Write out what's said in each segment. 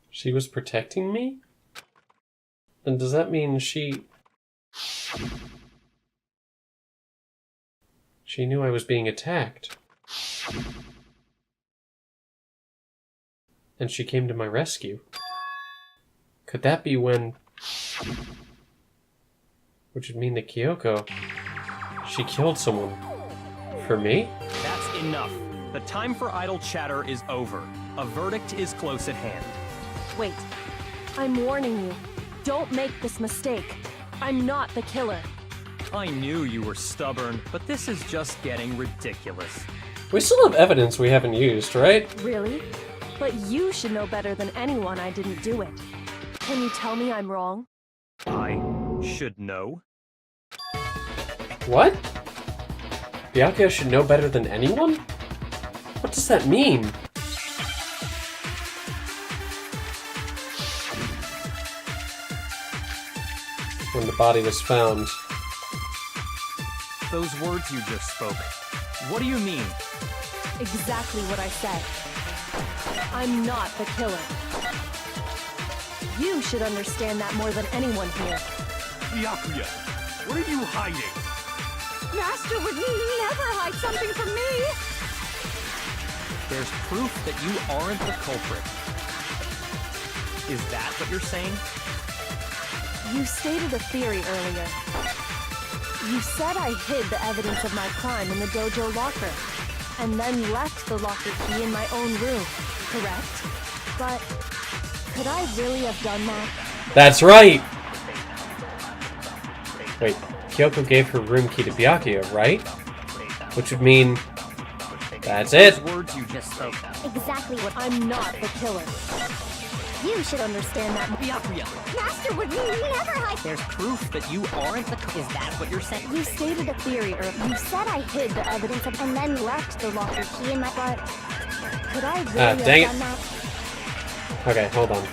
She was protecting me? Then does that mean she knew I was being attacked? And she came to my rescue? Could that be when... Which would mean that Kyoko... She killed someone. For me? That's enough. The time for idle chatter is over. A verdict is close at hand. Wait. I'm warning you. Don't make this mistake. I'm not the killer. I knew you were stubborn, but this is just getting ridiculous. We still have evidence we haven't used, right? Really? But you should know better than anyone I didn't do it. Can you tell me I'm wrong? I should know. What? Byakuya should know better than anyone? What does that mean? When the body was found. Those words you just spoke, what do you mean? Exactly what I said. I'm not the killer. You should understand that more than anyone here. Byakuya, what are you hiding? Master would never hide something from me! There's proof that you aren't the culprit. Is that what you're saying? You stated a theory earlier. You said I hid the evidence of my crime in the dojo locker, and then left the locker key in my own room, correct? But could I really have done that? That's right! Wait, Kyoko gave her room key to Byakuya, right? Which would mean... That's it! Those words you just spoke. Exactly what I'm not the killer. You should understand that. Byakuya, Master would never hide. there's proof that you aren't the Is that what you're saying? You stated a theory earlier. You said I hid the evidence of, and then left the locker key in my butt. Could I really have dang it. done that? Okay, hold on.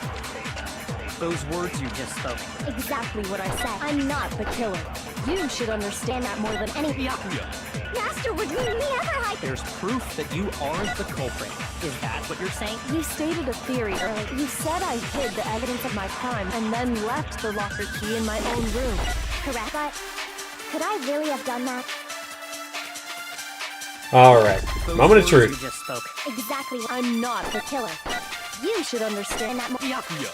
Those words you just spoke. Exactly what I said. I'm not the killer. You should understand that more than any. Byakuya, Master would never hide. there's proof that you aren't the culprit. Is that what you're saying? You stated a theory earlier. You said I hid the evidence of my crime and then left the locker key in my own room. Correct? But could I really have done that? Alright, Those moment of words truth. You just spoke. Exactly. I'm not the killer. You should understand that more. Byakuya,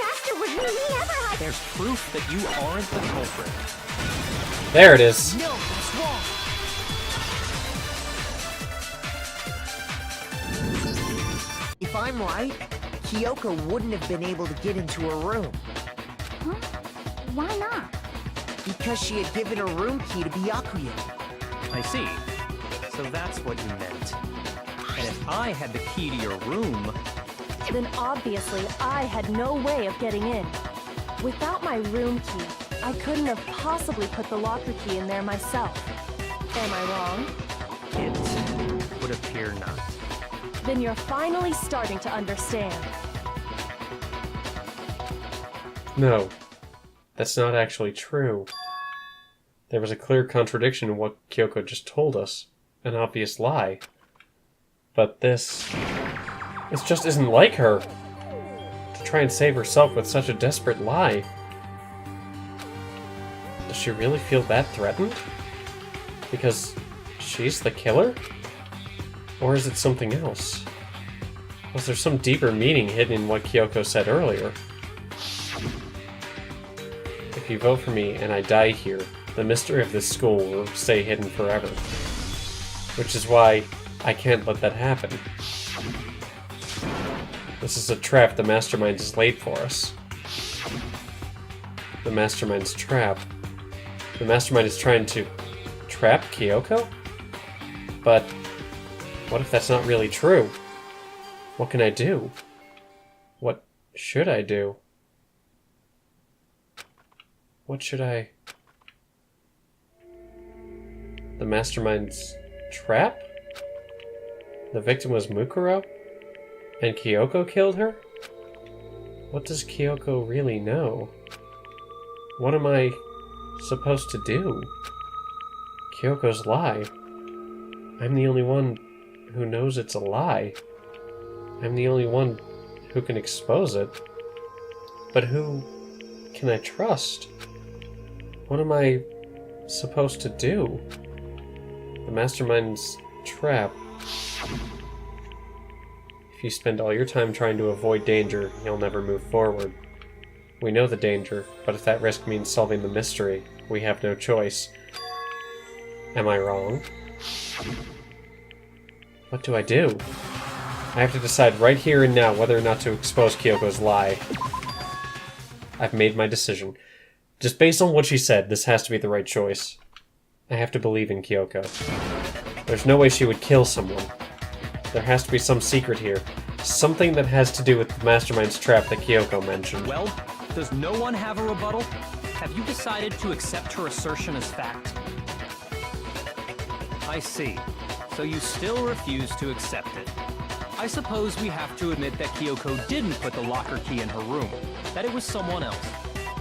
Master would never hide. there's proof that you aren't the culprit. There it is. No, it's wrong. If I'm right, Kyoko wouldn't have been able to get into her room Huh? Why not? because she had given her room key to Byakuya. I see. So that's what you meant. And if I had the key to your room, Then obviously I had no way of getting in. Without my room key, I couldn't have possibly put the locker key in there myself. Am I wrong? it would appear not. Then you're finally starting to understand. No, that's not actually true. There was a clear contradiction in what Kyoko just told us. An obvious lie. But this just isn't like her. To try and save herself with such a desperate lie. Does she really feel that threatened? Because she's the killer? Or is it something else? Was there some deeper meaning hidden in what Kyoko said earlier? If you vote for me and I die here, the mystery of this school will stay hidden forever. Which is why I can't let that happen. This is a trap the Mastermind has laid for us. The Mastermind's trap. The Mastermind is trying to trap Kyoko? But what if that's not really true? What can I do? What should I do? What should I... The Mastermind's trap? The victim was Mukuro? And Kyoko killed her? What does Kyoko really know? What am I supposed to do? Kyoko's lie. I'm the only one who knows it's a lie. I'm the only one who can expose it. But who can I trust? What am I supposed to do? The mastermind's trap. If you spend all your time trying to avoid danger, you'll never move forward. We know the danger, but if that risk means solving the mystery, we have no choice. Am I wrong? What do I do? I have to decide right here and now whether or not to expose Kyoko's lie. I've made my decision. Just based on what she said, this has to be the right choice. I have to believe in Kyoko. There's no way she would kill someone. There has to be some secret here. Something that has to do with the mastermind's trap that Kyoko mentioned. Well, does no one have a rebuttal? Have you decided to accept her assertion as fact? I see. So you still refuse to accept it. I suppose we have to admit that Kyoko didn't put the locker key in her room. That it was someone else.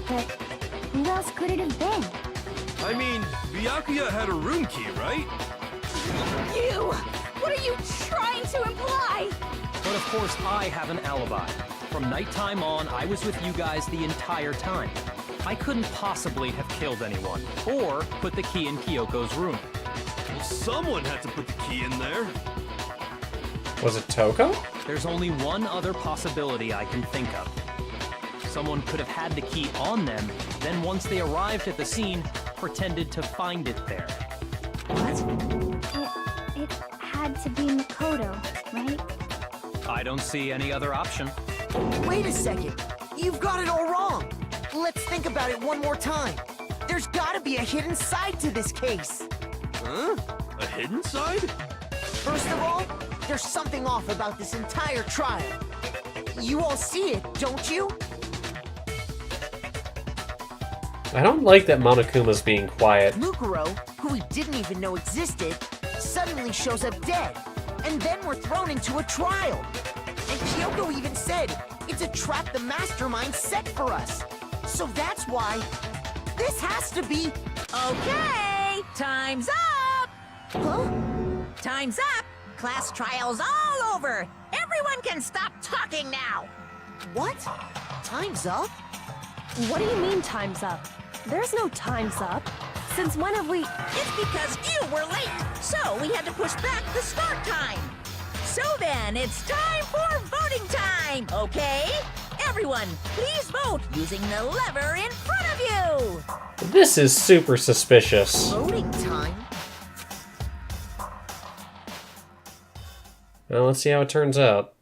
But who else could it have been? I mean, Byakuya had a room key, right? You! What are you trying to imply? But of course, I have an alibi. From nighttime on, I was with you guys the entire time. I couldn't possibly have killed anyone, or put the key in Kyoko's room. Well, someone had to put the key in there. Was it Toko? There's only one other possibility I can think of. Someone could have had the key on them, then once they arrived at the scene, pretended to find it there. It had to be Makoto, right? I don't see any other option. Wait a second. You've got it all wrong. Let's think about it one more time. There's gotta be a hidden side to this case. Huh? A hidden side? First of all, there's something off about this entire trial. You all see it, don't you? I don't like that Monokuma's being quiet. Mukuro, who we didn't even know existed, suddenly shows up dead. And then we're thrown into a trial. And Kyoko even said, it's a trap the mastermind set for us. So that's why this has to be... Okay, time's up! Huh? Time's up! Class trial's all over! Everyone can stop talking now! What? Time's up? What do you mean time's up? There's no time's up. Since when have we... It's because you were late, so we had to push back the start time. So then, it's time for voting time, okay? Everyone, please vote using the lever in front of you! This is super suspicious. Voting time? Well, let's see how it turns out.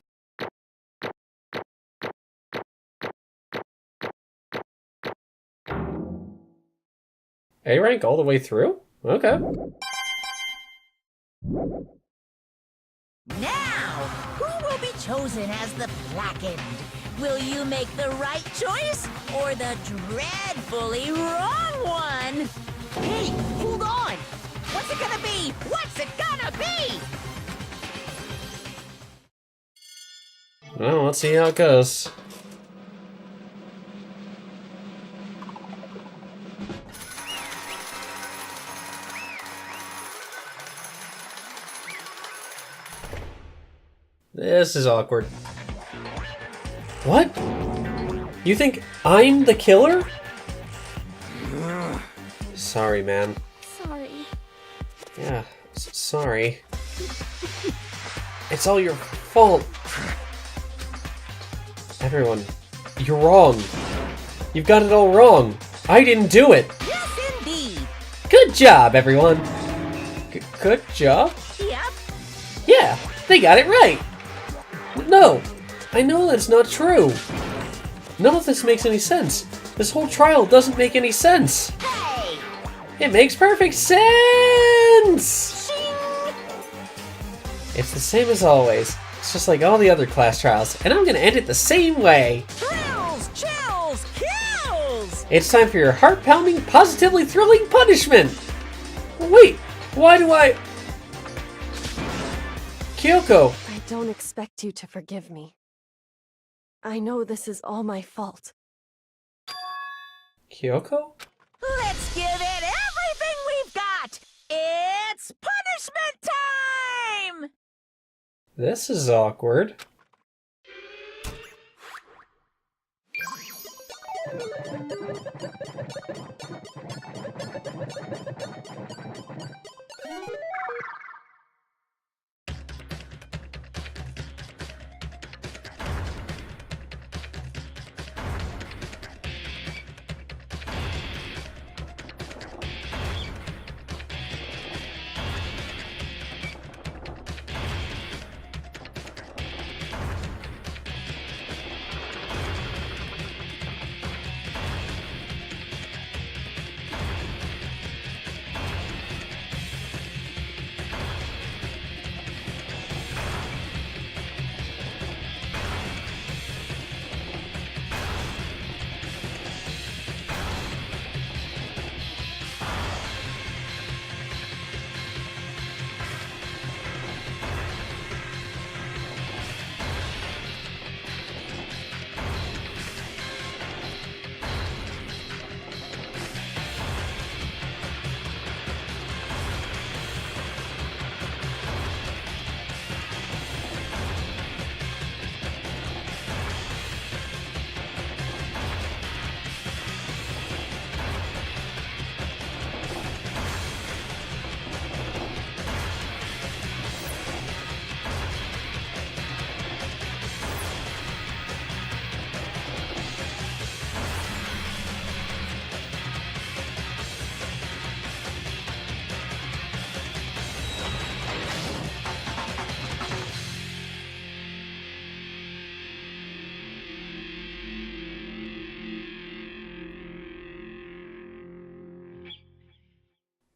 A rank all the way through? Okay. Now, who will be chosen as the blackened? Will you make the right choice or the dreadfully wrong one? Hey, hold on! What's it gonna be? What's it gonna be? Well, let's see how it goes. This is awkward. What? You think I'm the killer? Sorry, man. Sorry. Yeah, sorry. It's all your fault. Everyone, you're wrong. You've got it all wrong. I didn't do it. Yes, indeed. Good job, everyone. Good job? Yep. Yeah, they got it right. No, I know that's not true. None of this makes any sense. This whole trial doesn't make any sense. Hey! It makes perfect sense! Shing! It's the same as always. It's just like all the other class trials, and I'm gonna end it the same way. Thrills, chills, kills! It's time for your heart-pounding, positively thrilling punishment! Wait, why do I... Kyoko! I don't expect you to forgive me. I know this is all my fault. Kyoko? Let's give it everything we've got! It's punishment time! This is awkward.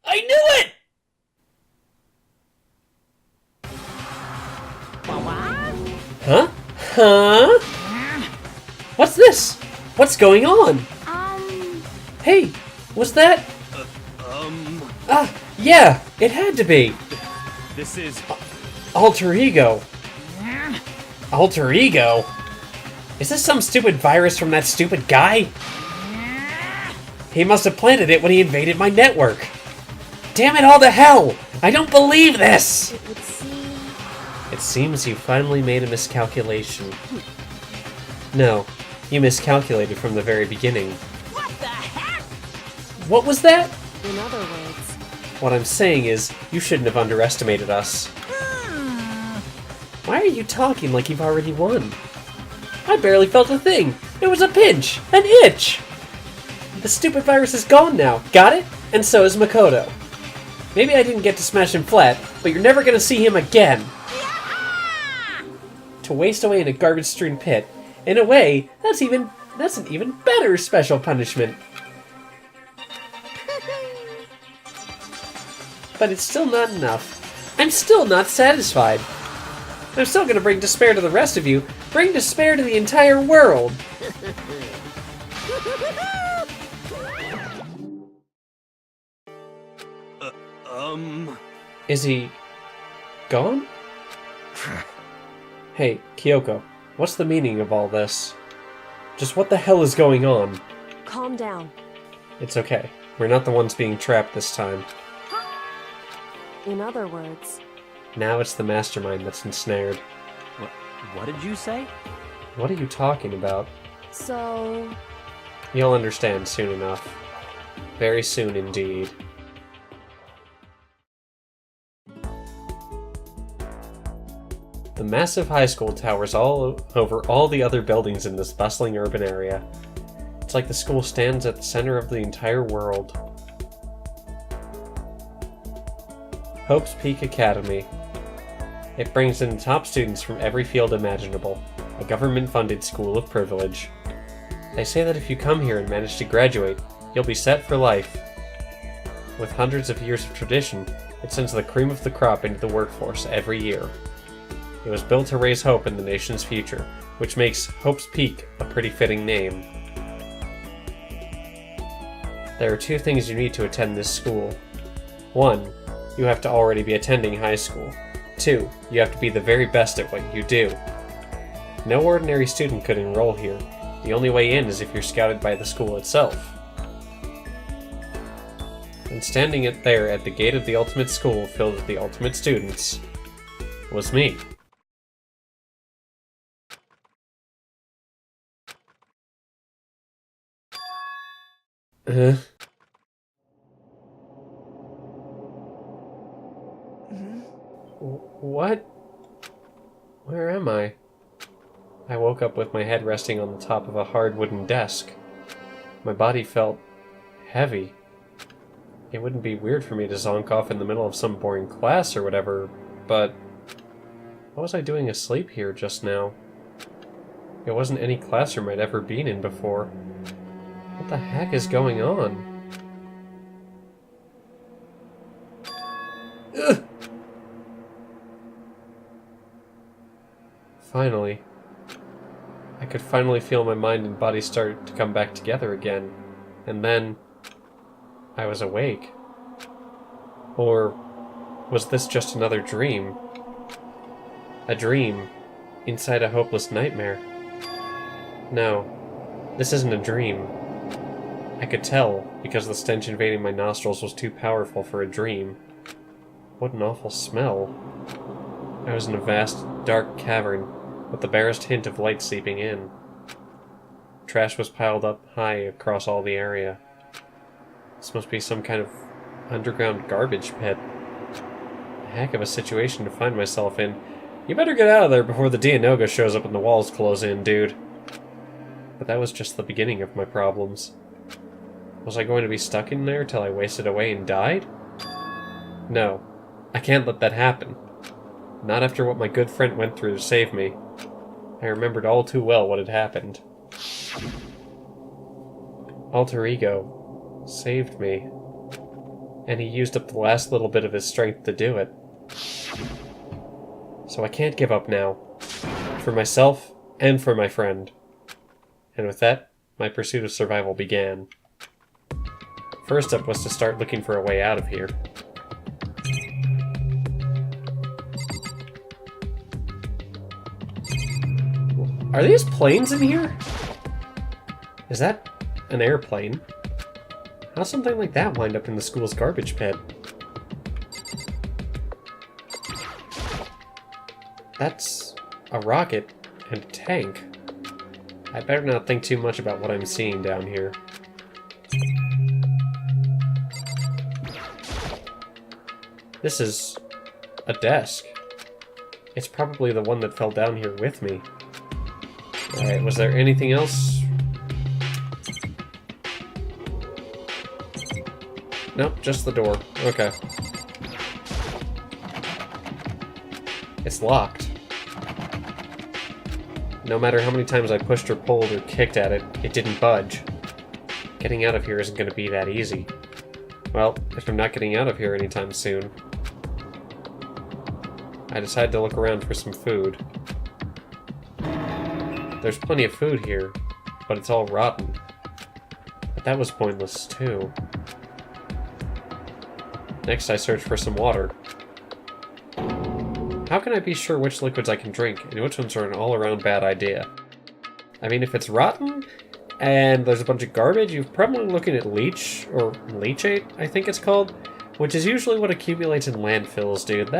I knew it! Huh? Huh? What's this? What's going on? Hey, was that? Yeah, it had to be. This is... Alter Ego. Alter Ego? Is this some stupid virus from that stupid guy? He must have planted it when he invaded my network. Damn it all to hell! I don't believe this! It would seem... It seems you finally made a miscalculation. No, you miscalculated from the very beginning. What the heck? What was that? In other words, What I'm saying is, you shouldn't have underestimated us. Why are you talking like you've already won? I barely felt a thing. It was a pinch, an itch. The stupid virus is gone now. Got it? And so is Makoto. Maybe I didn't get to smash him flat, but you're never gonna see him again. To waste away in a garbage-strewn pit. In a way, that's an even better special punishment. But it's still not enough. I'm still not satisfied. I'm still gonna bring despair to the rest of you. Bring despair to the entire world. Is he gone? Hey, Kyoko, what's the meaning of all this? Just what the hell is going on? calm down. It's okay. We're not the ones being trapped this time. In other words, Now it's the mastermind that's ensnared. What did you say? What are you talking about? so... You'll understand soon enough. Very soon indeed. The massive high school towers all over all the other buildings in this bustling urban area. It's like the school stands at the center of the entire world. Hope's Peak Academy. It brings in top students from every field imaginable, a government-funded school of privilege. They say that if you come here and manage to graduate, you'll be set for life. With hundreds of years of tradition, it sends the cream of the crop into the workforce every year. It was built to raise hope in the nation's future, which makes Hope's Peak a pretty fitting name. There are two things you need to attend this school. 1, you have to already be attending high school. 2, you have to be the very best at what you do. No ordinary student could enroll here. The only way in is if you're scouted by the school itself. And standing there at the gate of the ultimate school filled with the ultimate students was me. Uh, what? Where am I? I woke up with my head resting on the top of a hard wooden desk. My body felt heavy. It wouldn't be weird for me to zonk off in the middle of some boring class or whatever, but what was I doing asleep here just now? It wasn't any classroom I'd ever been in before. What the heck is going on? Ugh! Finally. I could finally feel my mind and body start to come back together again. And then I was awake. Or was this just another dream? A dream inside a hopeless nightmare? No, this isn't a dream. I could tell because the stench invading my nostrils was too powerful for a dream. What an awful smell. I was in a vast, dark cavern with the barest hint of light seeping in. Trash was piled up high across all the area. This must be some kind of underground garbage pit. A heck of a situation to find myself in. You better get out of there before the Dianoga shows up and the walls close in, dude. But that was just the beginning of my problems. Was I going to be stuck in there till I wasted away and died? No, I can't let that happen. Not after what my good friend went through to save me. I remembered all too well what had happened. Alter Ego saved me. And he used up the last little bit of his strength to do it. So I can't give up now. For myself and for my friend. And with that, my pursuit of survival began. First up was to start looking for a way out of here. Are these planes in here? Is that an airplane? How'd something like that wind up in the school's garbage pit? That's a rocket and a tank. I better not think too much about what I'm seeing down here. This is a desk. It's probably the one that fell down here with me. Alright, was there anything else? Nope, just the door. Okay. It's locked. No matter how many times I pushed or pulled or kicked at it, it didn't budge. Getting out of here isn't going to be that easy. Well, if I'm not getting out of here anytime soon. I decided to look around for some food. There's plenty of food here, but it's all rotten. But that was pointless, too. Next, I searched for some water. How can I be sure which liquids I can drink, and which ones are an all-around bad idea? I mean, if it's rotten, and there's a bunch of garbage, you're probably looking at leach, or leachate, I think it's called, which is usually what accumulates in landfills, dude.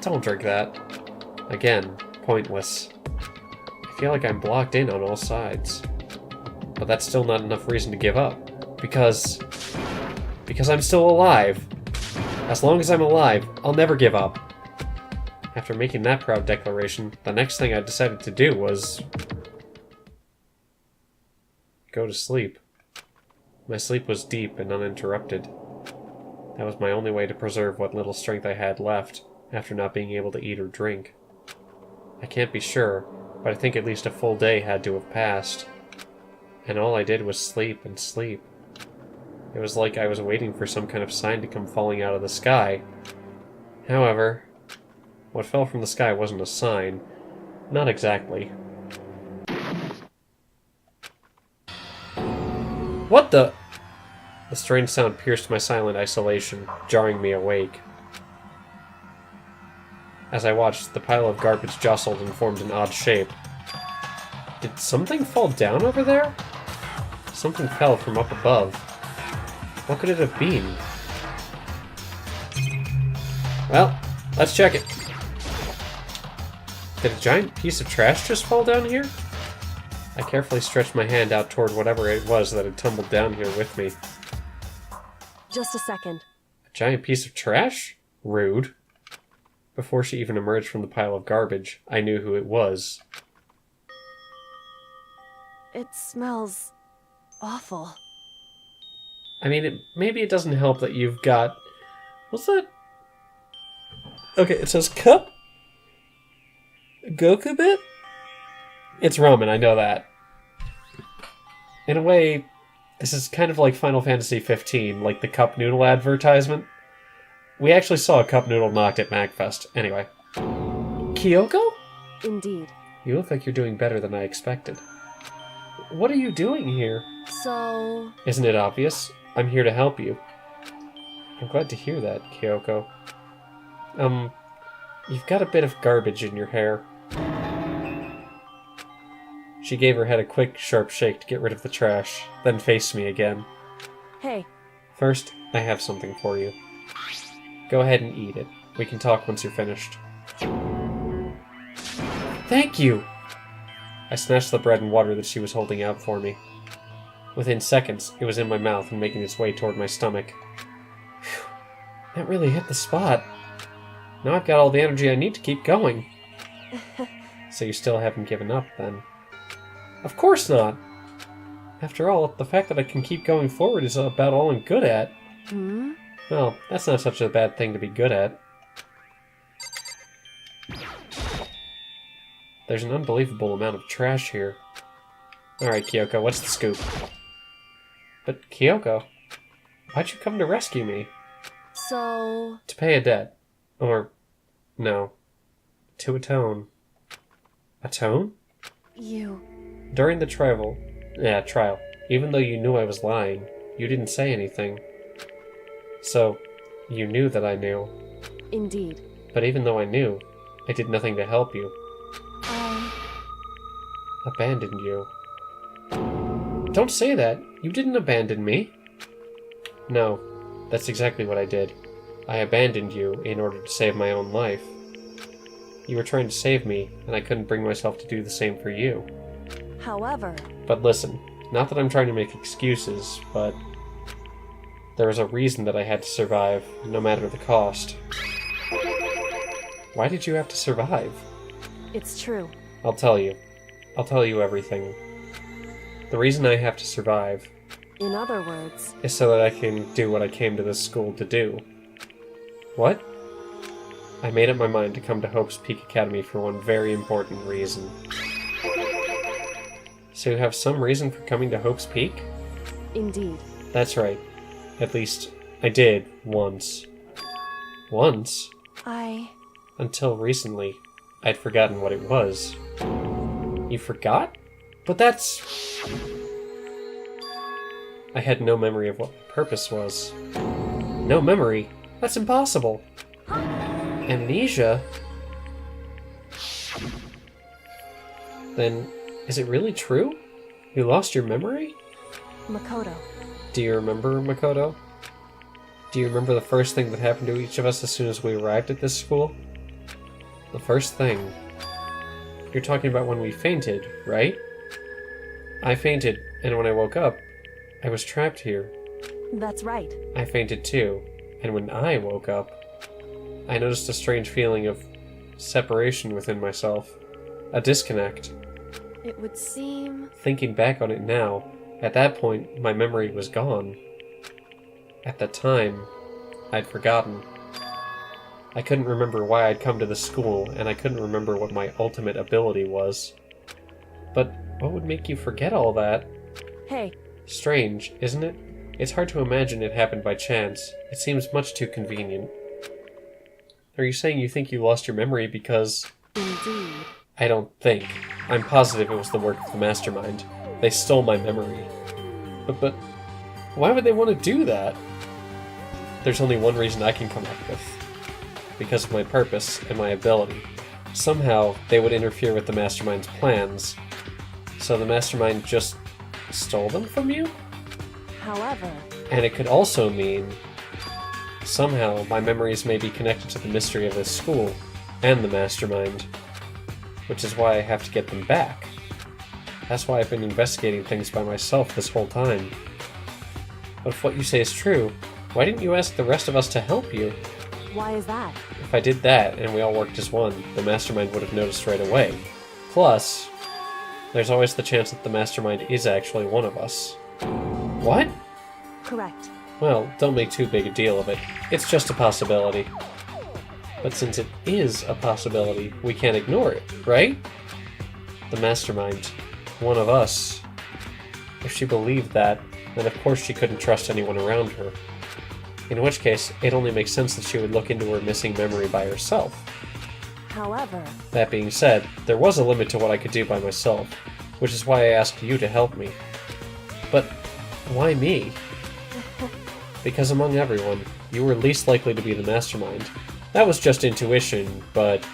Don't drink that. Again, pointless. I feel like I'm blocked in on all sides. But that's still not enough reason to give up. Because I'm still alive. As long as I'm alive, I'll never give up. After making that proud declaration, the next thing I decided to do was go to sleep. My sleep was deep and uninterrupted. That was my only way to preserve what little strength I had left after not being able to eat or drink. I can't be sure, but I think at least a full day had to have passed. And all I did was sleep and sleep. It was like I was waiting for some kind of sign to come falling out of the sky. However, what fell from the sky wasn't a sign. Not exactly. What the? The strange sound pierced my silent isolation, jarring me awake. As I watched, the pile of garbage jostled and formed an odd shape. Did something fall down over there? Something fell from up above. What could it have been? Well, let's check it. Did a giant piece of trash just fall down here? I carefully stretched my hand out toward whatever it was that had tumbled down here with me. Just a second. A giant piece of trash? Rude. Before she even emerged from the pile of garbage, I knew who it was. It smells awful. I mean, maybe it doesn't help that you've got... What's that? Okay, it says cup? Goku bit? It's ramen, I know that. In a way, this is kind of like Final Fantasy 15, like the cup noodle advertisement. We actually saw a cup noodle knocked at MagFest. Anyway. Kyoko? Indeed. You look like you're doing better than I expected. What are you doing here? So... Isn't it obvious? I'm here to help you. I'm glad to hear that, Kyoko. You've got a bit of garbage in your hair. She gave her head a quick, sharp shake to get rid of the trash, then faced me again. Hey. First, I have something for you. Go ahead and eat it. We can talk once you're finished. Thank you! I snatched the bread and water that she was holding out for me. Within seconds, it was in my mouth and making its way toward my stomach. Whew, that really hit the spot. Now I've got all the energy I need to keep going. So you still haven't given up, then? Of course not! After all, the fact that I can keep going forward is about all I'm good at. Hmm? Well, that's not such a bad thing to be good at. There's an unbelievable amount of trash here. Alright, Kyoko, what's the scoop? But, Kyoko, why'd you come to rescue me? So... To pay a debt. Or, no. To atone. Atone? You... During the trial, even though you knew I was lying, you didn't say anything. So, you knew that I knew. Indeed. But even though I knew, I did nothing to help you. I... Abandoned you. Don't say that! You didn't abandon me! No, that's exactly what I did. I abandoned you in order to save my own life. You were trying to save me, and I couldn't bring myself to do the same for you. However... But listen, not that I'm trying to make excuses, but... there was a reason that I had to survive, no matter the cost. Why did you have to survive? It's true. I'll tell you. I'll tell you everything. The reason I have to survive... In other words... is so that I can do what I came to this school to do. What? I made up my mind to come to Hope's Peak Academy for one very important reason. So you have some reason for coming to Hope's Peak? Indeed. That's right. At least, I did, once. Once? Until recently, I'd forgotten what it was. You forgot? But that's... I had no memory of what my purpose was. No memory? That's impossible! Amnesia? Then, is it really true? You lost your memory? Makoto. Do you remember, Makoto? Do you remember the first thing that happened to each of us as soon as we arrived at this school? The first thing. You're talking about when we fainted, right? I fainted, and when I woke up, I was trapped here. That's right. I fainted too, and when I woke up, I noticed a strange feeling of separation within myself. A disconnect. It would seem... Thinking back on it now, at that point, my memory was gone. At the time, I'd forgotten. I couldn't remember why I'd come to the school, and I couldn't remember what my ultimate ability was. But what would make you forget all that? Hey. Strange, isn't it? It's hard to imagine it happened by chance. It seems much too convenient. Are you saying you think you lost your memory because... Indeed. I don't think. I'm positive it was the work of the mastermind. They stole my memory. But why would they want to do that? There's only one reason I can come up with. Because of my purpose and my ability. Somehow, they would interfere with the mastermind's plans. So the mastermind just stole them from you? However... And it could also mean... somehow, my memories may be connected to the mystery of this school and the mastermind. Which is why I have to get them back. That's why I've been investigating things by myself this whole time. But if what you say is true, why didn't you ask the rest of us to help you? Why is that? If I did that, and we all worked as one, the mastermind would have noticed right away. Plus, there's always the chance that the mastermind is actually one of us. What? Correct. Well, don't make too big a deal of it. It's just a possibility. But since it is a possibility, we can't ignore it, right? The mastermind. One of us. If she believed that, then of course she couldn't trust anyone around her. In which case, it only makes sense that she would look into her missing memory by herself. However... That being said, there was a limit to what I could do by myself, which is why I asked you to help me. But why me? Because among everyone, you were least likely to be the mastermind. That was just intuition, but...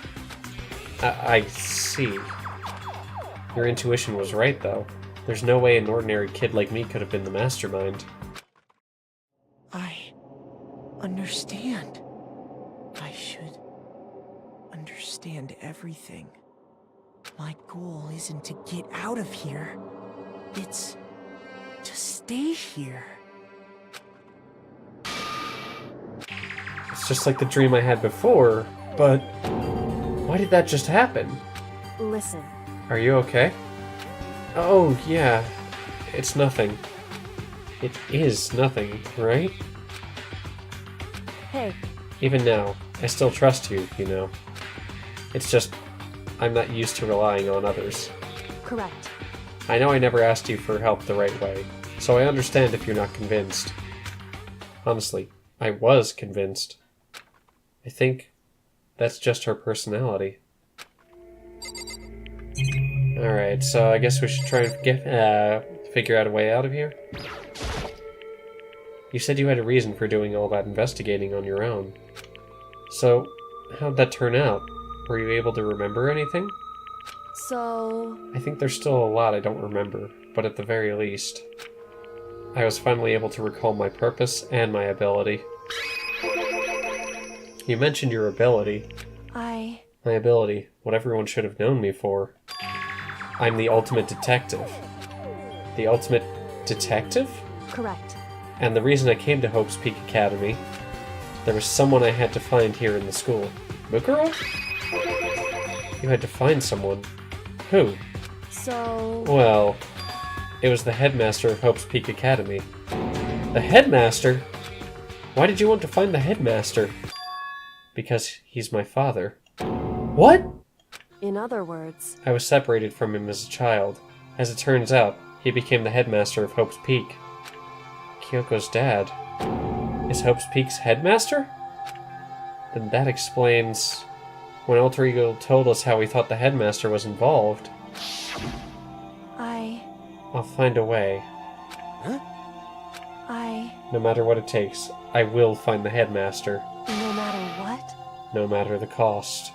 I see. Your intuition was right, though. There's no way an ordinary kid like me could have been the mastermind. I understand. I should understand everything. My goal isn't to get out of here. It's to stay here. It's just like the dream I had before, but why did that just happen? Listen. Are you okay? Oh, yeah. It's nothing. It is nothing, right? Hey. Even now, I still trust you, you know. It's just, I'm not used to relying on others. Correct. I know I never asked you for help the right way, so I understand if you're not convinced. Honestly, I was convinced. I think that's just her personality. Alright, so I guess we should try and figure out a way out of here? You said you had a reason for doing all that investigating on your own. So, how'd that turn out? Were you able to remember anything? So... I think there's still a lot I don't remember, but at the very least, I was finally able to recall my purpose and my ability. You mentioned your ability. My ability, what everyone should have known me for. I'm the ultimate detective. The ultimate detective? Correct. And the reason I came to Hope's Peak Academy, there was someone I had to find here in the school. Mukuro? You had to find someone. Who? So... Well, it was the headmaster of Hope's Peak Academy. The headmaster? Why did you want to find the headmaster? Because he's my father. What? In other words... I was separated from him as a child. As it turns out, he became the headmaster of Hope's Peak. Kyoko's dad is Hope's Peak's headmaster? Then that explains when Alter Ego told us how he thought the headmaster was involved. I'll find a way. Huh? No matter what it takes, I will find the headmaster. No matter what? No matter the cost.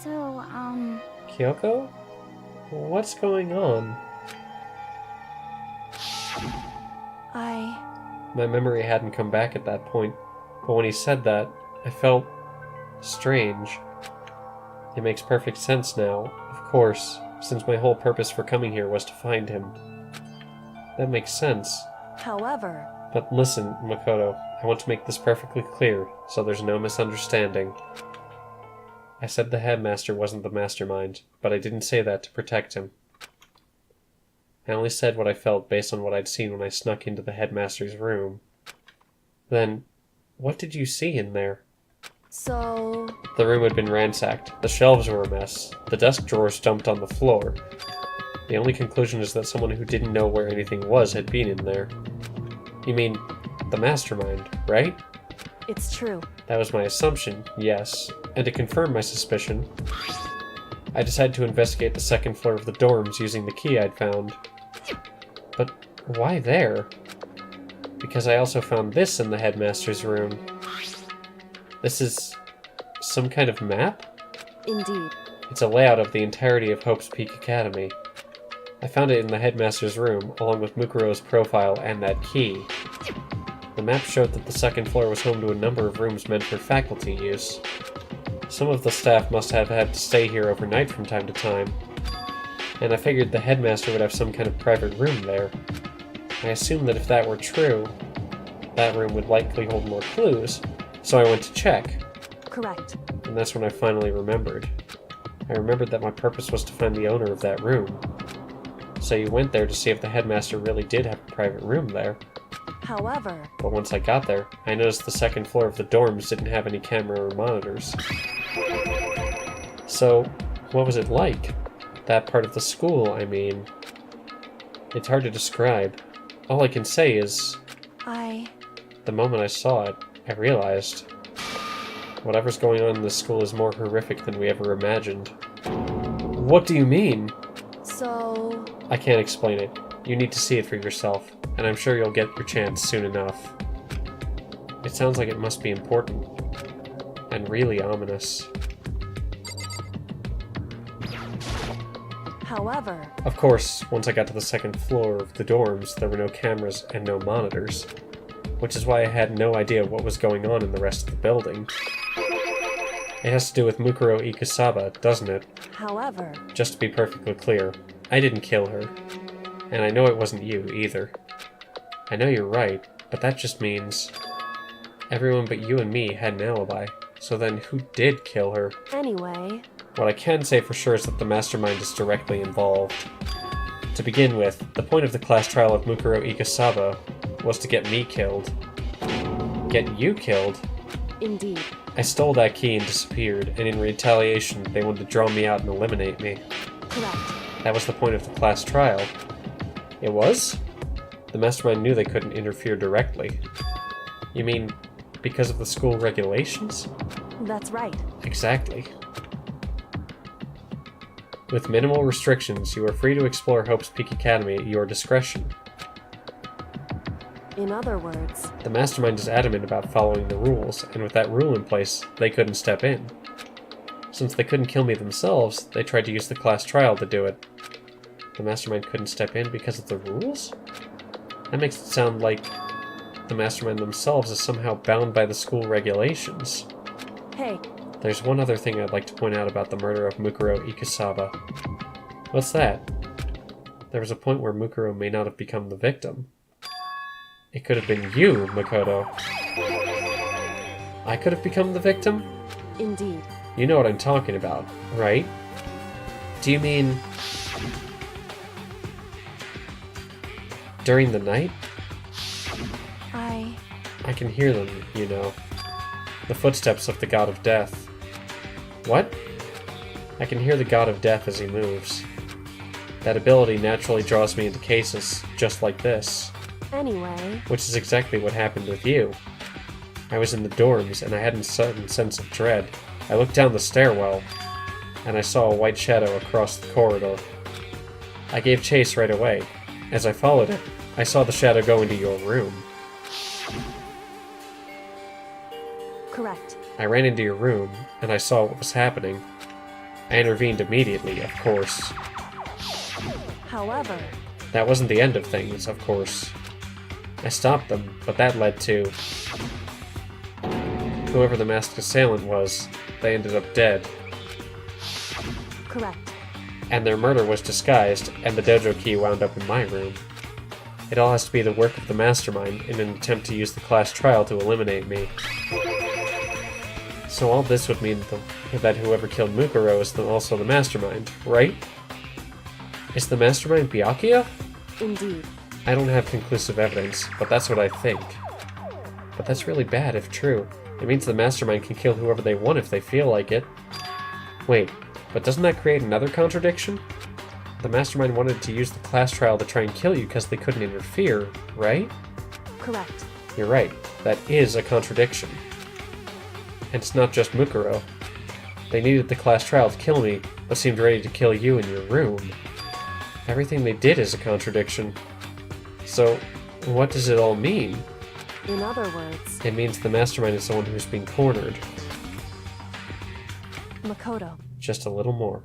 So, Kyoko? What's going on? My memory hadn't come back at that point, but when he said that, I felt strange. It makes perfect sense now, of course, since my whole purpose for coming here was to find him. That makes sense. However... But listen, Makoto, I want to make this perfectly clear, so there's no misunderstanding. I said the headmaster wasn't the mastermind, but I didn't say that to protect him. I only said what I felt based on what I'd seen when I snuck into the headmaster's room. Then, what did you see in there? So... The room had been ransacked. The shelves were a mess. The desk drawers dumped on the floor. The only conclusion is that someone who didn't know where anything was had been in there. You mean, the mastermind, right? It's true. That was my assumption, yes. And to confirm my suspicion, I decided to investigate the second floor of the dorms using the key I'd found. But why there? Because I also found this in the headmaster's room. This is some kind of map? Indeed. It's a layout of the entirety of Hope's Peak Academy. I found it in the headmaster's room, along with Mukuro's profile and that key. The map showed that the second floor was home to a number of rooms meant for faculty use. Some of the staff must have had to stay here overnight from time to time. and I figured the headmaster would have some kind of private room there. I assumed that if that were true, that room would likely hold more clues, so I went to check, Correct. and that's when I finally remembered. I remembered that my purpose was to find the owner of that room. So you went there to see if the headmaster really did have a private room there. However, But once I got there, I noticed the second floor of the dorms didn't have any camera or monitors. So, what was it like? That part of the school, I mean. It's hard to describe. All I can say is, the moment I saw it, I realized whatever's going on in this school is more horrific than we ever imagined. What do you mean? So... I can't explain it. You need to see it for yourself, and I'm sure you'll get your chance soon enough. It sounds like it must be important, and really ominous. However... Of course, once I got to the second floor of the dorms, there were no cameras and no monitors, which is why I had no idea what was going on in the rest of the building. It has to do with Mukuro Ikusaba, doesn't it? However... Just to be perfectly clear, I didn't kill her. And I know it wasn't you, either. I know you're right, but that just means everyone but you and me had an alibi. So then who did kill her? Anyway... What I can say for sure is that the mastermind is directly involved. To begin with, the point of the class trial of Mukuro Ikusaba was to get me killed. Get you killed? Indeed. I stole that key and disappeared, and in retaliation, they wanted to draw me out and eliminate me. Correct. That was the point of the class trial. It was? The mastermind knew they couldn't interfere directly. You mean, because of the school regulations? That's right. Exactly. With minimal restrictions, you are free to explore Hope's Peak Academy at your discretion. In other words... The mastermind is adamant about following the rules, and with that rule in place, they couldn't step in. Since they couldn't kill me themselves, they tried to use the class trial to do it. The mastermind couldn't step in because of the rules? That makes it sound like the mastermind themselves is somehow bound by the school regulations. Hey, There's one other thing I'd like to point out about the murder of Mukuro Ikusaba. What's that? There was a point where Mukuro may not have become the victim. It could have been you, Makoto. I could have become the victim? indeed. You know what I'm talking about, right? Do you mean... during the night? I can hear them, you know. The footsteps of the God of Death. What? I can hear the God of Death as he moves. That ability naturally draws me into cases just like this. Anyway... Which is exactly what happened with you. I was in the dorms, and I had a sudden sense of dread. I looked down the stairwell, and I saw a white shadow across the corridor. I gave chase right away. As I followed it, I saw the shadow go into your room. Correct. I ran into your room, and I saw what was happening. I intervened immediately, of course. However... That wasn't the end of things, of course. I stopped them, but that led to... whoever the masked assailant was, they ended up dead. Correct. And their murder was disguised, and the dojo key wound up in my room. It all has to be the work of the mastermind in an attempt to use the class trial to eliminate me. So all this would mean that whoever killed Mukuro is also the mastermind, right? Is the mastermind Byakuya? Indeed. I don't have conclusive evidence, but that's what I think. But that's really bad if true. It means the mastermind can kill whoever they want if they feel like it. Wait, but doesn't that create another contradiction? The mastermind wanted to use the class trial to try and kill you because they couldn't interfere, right? Correct. You're right. That is a contradiction. And it's not just Mukuro. They needed the class trial to kill me, but seemed ready to kill you in your room. Everything they did is a contradiction. So, what does it all mean? In other words... It means the mastermind is the one who's being cornered. Makoto. Just a little more.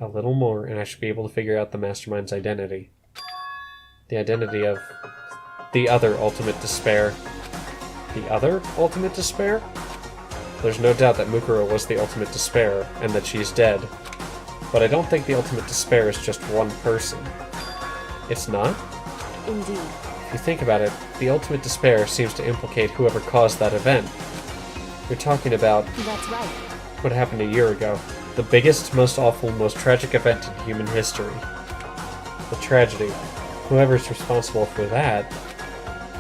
A little more, and I should be able to figure out the mastermind's identity. The identity of... the other ultimate despair. The other ultimate despair? There's no doubt that Mukuro was the ultimate despair, and that she's dead. But I don't think the ultimate despair is just one person. It's not? Indeed. If you think about it, the ultimate despair seems to implicate whoever caused that event. You're talking about That's right. what happened a year ago. The biggest, most awful, most tragic event in human history. The tragedy. Whoever's responsible for that,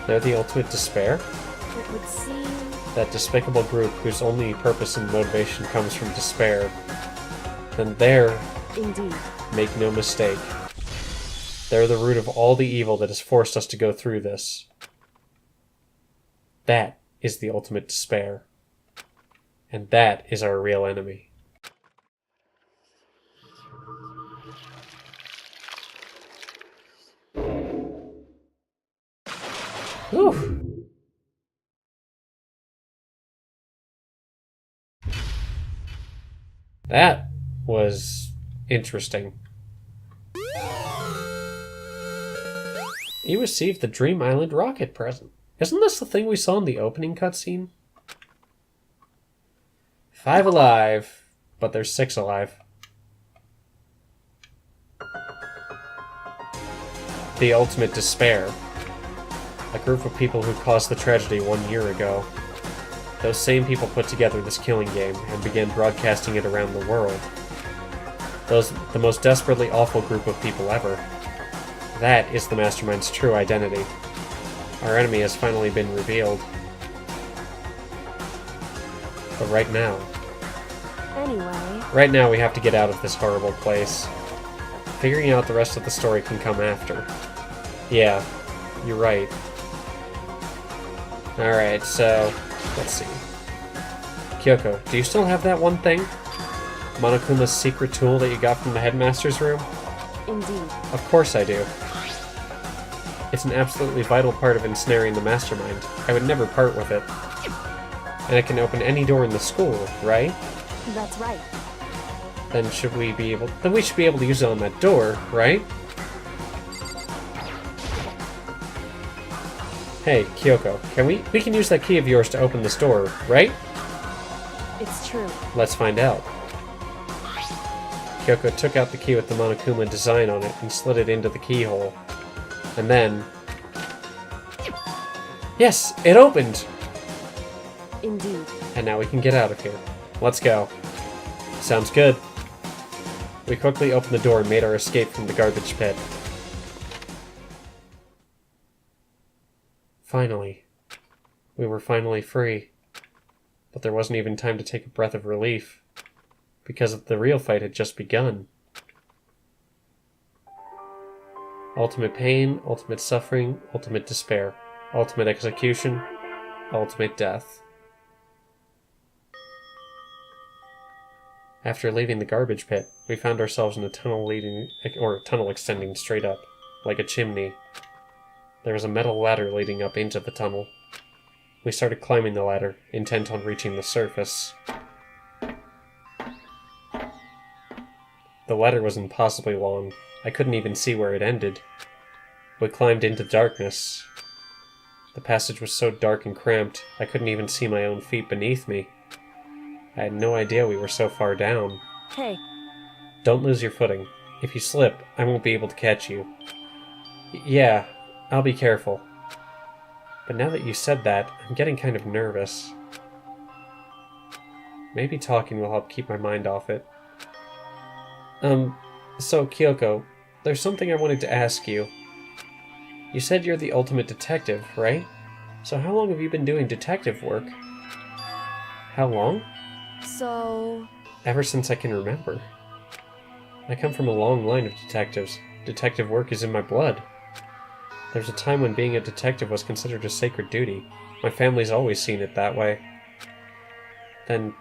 they're the ultimate despair? It would seem... That despicable group whose only purpose and motivation comes from despair. Then they're, Indeed. make no mistake, they're the root of all the evil that has forced us to go through this. That is the ultimate despair. And that is our real enemy. Whew. That was interesting. You received the Dream Island rocket present. Isn't this the thing we saw in the opening cutscene? 5 alive, but there's 6 alive. The ultimate despair. A group of people who caused the tragedy 1 year ago. Those same people put together this killing game and began broadcasting it around the world. The most desperately awful group of people ever. That is the Mastermind's true identity. Our enemy has finally been revealed. But right now we have to get out of this horrible place. Figuring out the rest of the story can come after. Yeah, you're right. Alright, so let's see. Kyoko, do you still have that one thing? Monokuma's secret tool that you got from the headmaster's room? Indeed. Of course I do. It's an absolutely vital part of ensnaring the Mastermind. I would never part with it. And it can open any door in the school, right? That's right. Then we should be able to use it on that door, right? Hey, Kyoko, we can use that key of yours to open this door, right? It's true. Let's find out. Kyoko took out the key with the Monokuma design on it and slid it into the keyhole. And then... Yes! It opened! Indeed. And now we can get out of here. Let's go. Sounds good. We quickly opened the door and made our escape from the garbage pit. Finally. We were finally free. But there wasn't even time to take a breath of relief. Because the real fight had just begun. Ultimate pain, ultimate suffering, ultimate despair. Ultimate execution, ultimate death. After leaving the garbage pit, we found ourselves in a tunnel tunnel extending straight up, like a chimney. There was a metal ladder leading up into the tunnel. We started climbing the ladder, intent on reaching the surface. The ladder was impossibly long. I couldn't even see where it ended. We climbed into darkness. The passage was so dark and cramped, I couldn't even see my own feet beneath me. I had no idea we were so far down. Hey. Don't lose your footing. If you slip, I won't be able to catch you. Yeah, I'll be careful. But now that you said that, I'm getting kind of nervous. Maybe talking will help keep my mind off it. So Kyoko, there's something I wanted to ask you. You said you're the ultimate detective, right? So how long have you been doing detective work? How long? So... Ever since I can remember. I come from a long line of detectives. Detective work is in my blood. There's a time when being a detective was considered a sacred duty. My family's always seen it that way. Then,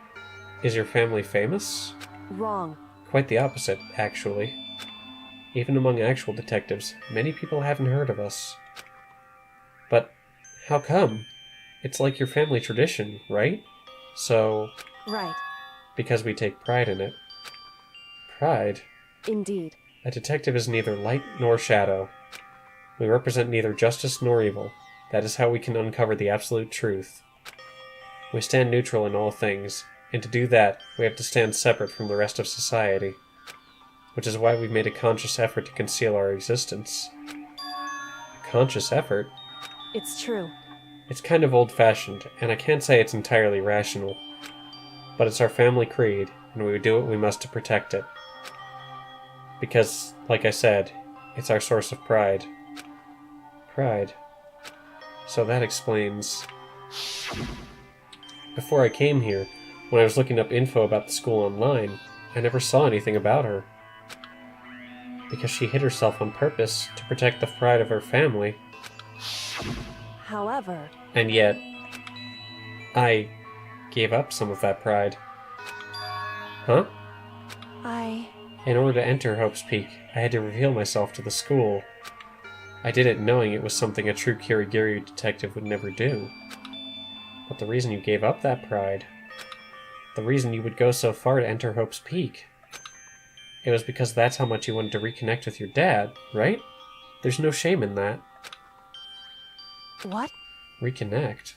is your family famous? Wrong. Quite the opposite, actually. Even among actual detectives, many people haven't heard of us. But how come? It's like your family tradition, right? So... Right. Because we take pride in it. Pride? Indeed. A detective is neither light nor shadow. We represent neither justice nor evil. That is how we can uncover the absolute truth. We stand neutral in all things, and to do that, we have to stand separate from the rest of society. which is why we've made a conscious effort to conceal our existence. A conscious effort? It's true. It's kind of old-fashioned, and I can't say it's entirely rational. But it's our family creed, and we do what we must to protect it. Because, like I said, it's our source of pride. Pride. So that explains... Before I came here, when I was looking up info about the school online, I never saw anything about her. Because she hid herself on purpose to protect the pride of her family. However... And yet, I gave up some of that pride. Huh? In order to enter Hope's Peak, I had to reveal myself to the school. I did it knowing it was something a true Kirigiri detective would never do. But the reason you gave up that pride, the reason you would go so far to enter Hope's Peak, it was because that's how much you wanted to reconnect with your dad, right? There's no shame in that. What? Reconnect?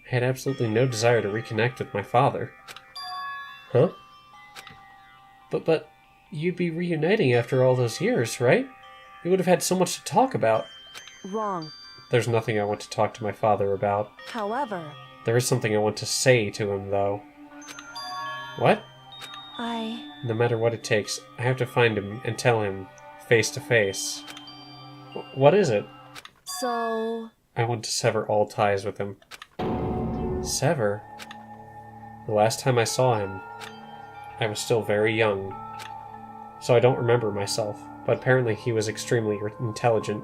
I had absolutely no desire to reconnect with my father. Huh? But, you'd be reuniting after all those years, right? You would have had so much to talk about. Wrong. There's nothing I want to talk to my father about. However... There is something I want to say to him, though. What? No matter what it takes, I have to find him and tell him, face to face. What is it? So... I want to sever all ties with him. Sever? The last time I saw him, I was still very young. So I don't remember myself, but apparently he was extremely intelligent.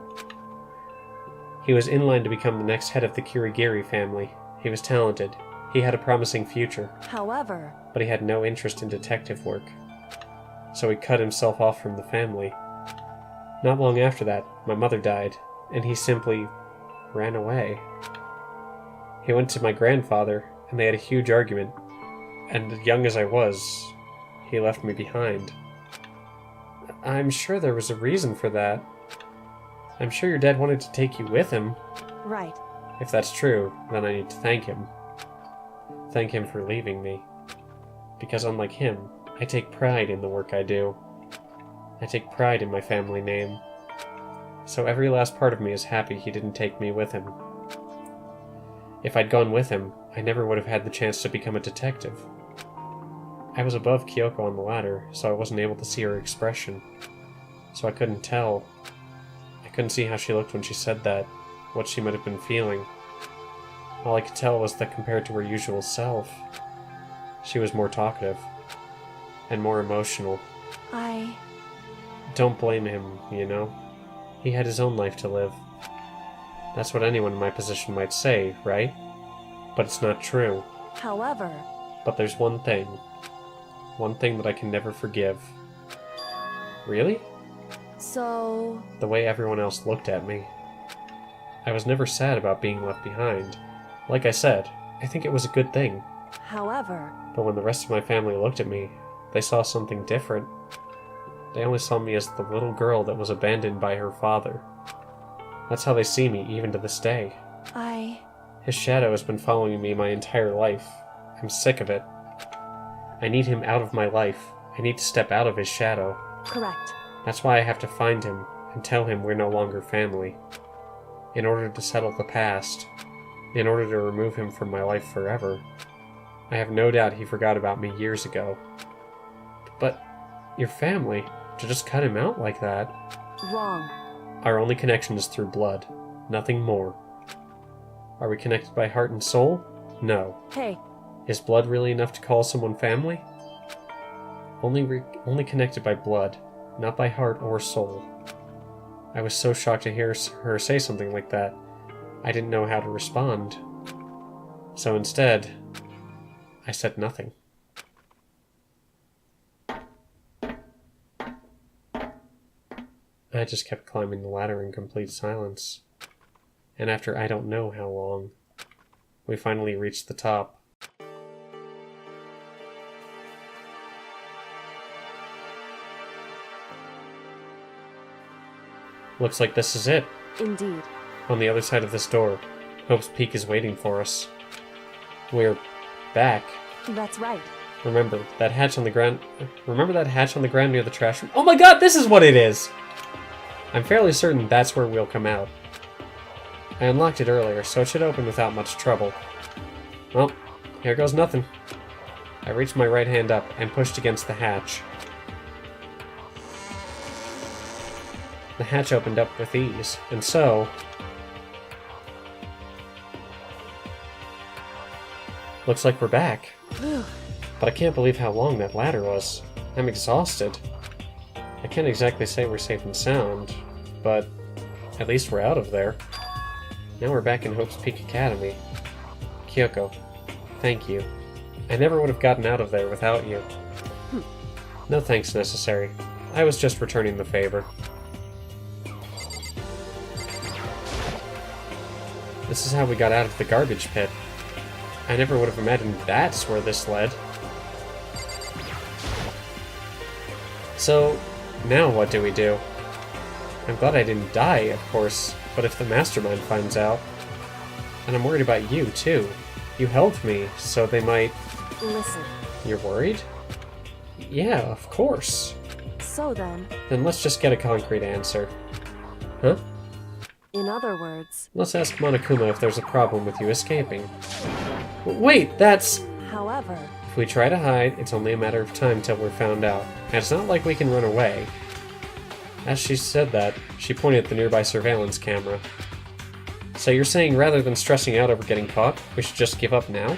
He was in line to become the next head of the Kirigiri family. He was talented. He had a promising future. However... But he had no interest in detective work. So he cut himself off from the family. Not long after that, my mother died, and he simply ran away. He went to my grandfather, and they had a huge argument. And young as I was, he left me behind. I'm sure there was a reason for that. I'm sure your dad wanted to take you with him. Right. If that's true, then I need to thank him. Thank him for leaving me. Because unlike him, I take pride in the work I do. I take pride in my family name. So every last part of me is happy he didn't take me with him. If I'd gone with him, I never would have had the chance to become a detective. I was above Kyoko on the ladder, so I wasn't able to see her expression. So I couldn't tell. I couldn't see how she looked when she said that, what she might have been feeling. All I could tell was that compared to her usual self, she was more talkative, and more emotional. Don't blame him, you know? He had his own life to live. That's what anyone in my position might say, right? But it's not true. However... But there's one thing that I can never forgive. Really? So... The way everyone else looked at me. I was never sad about being left behind. Like I said, I think it was a good thing. However... But when the rest of my family looked at me, they saw something different. They only saw me as the little girl that was abandoned by her father. That's how they see me, even to this day. His shadow has been following me my entire life. I'm sick of it. I need him out of my life. I need to step out of his shadow. Correct. That's why I have to find him and tell him we're no longer family. In order to settle the past. In order to remove him from my life forever. I have no doubt he forgot about me years ago. But your family, to just cut him out like that? Wrong. Our only connection is through blood. Nothing more. Are we connected by heart and soul? No. Hey. Is blood really enough to call someone family? Only connected by blood, not by heart or soul. I was so shocked to hear her say something like that, I didn't know how to respond. So instead, I said nothing. I just kept climbing the ladder in complete silence. And after I don't know how long, we finally reached the top. Looks like this is it. Indeed. On the other side of this door, Hope's Peak is waiting for us. We're back. That's right. Remember that hatch on the ground near the trash room? Oh my god, this is what it is! I'm fairly certain that's where we'll come out. I unlocked it earlier, so it should open without much trouble. Well, here goes nothing. I reached my right hand up and pushed against the hatch. The hatch opened up with ease, and so... looks like we're back. But I can't believe how long that ladder was. I'm exhausted. I can't exactly say we're safe and sound, but at least we're out of there. Now we're back in Hope's Peak Academy. Kyoko, thank you. I never would have gotten out of there without you. No thanks necessary. I was just returning the favor. This is how we got out of the garbage pit. I never would have imagined that's where this led. So, now what do we do? I'm glad I didn't die, of course, but if the mastermind finds out... And I'm worried about you, too. You helped me, so they might... Listen. You're worried? Yeah, of course. So then... Then let's just get a concrete answer. Huh? In other words... Let's ask Monokuma if there's a problem with you escaping. Wait, that's... However... If we try to hide, it's only a matter of time till we're found out. And it's not like we can run away. As she said that, she pointed at the nearby surveillance camera. So you're saying rather than stressing out over getting caught, we should just give up now?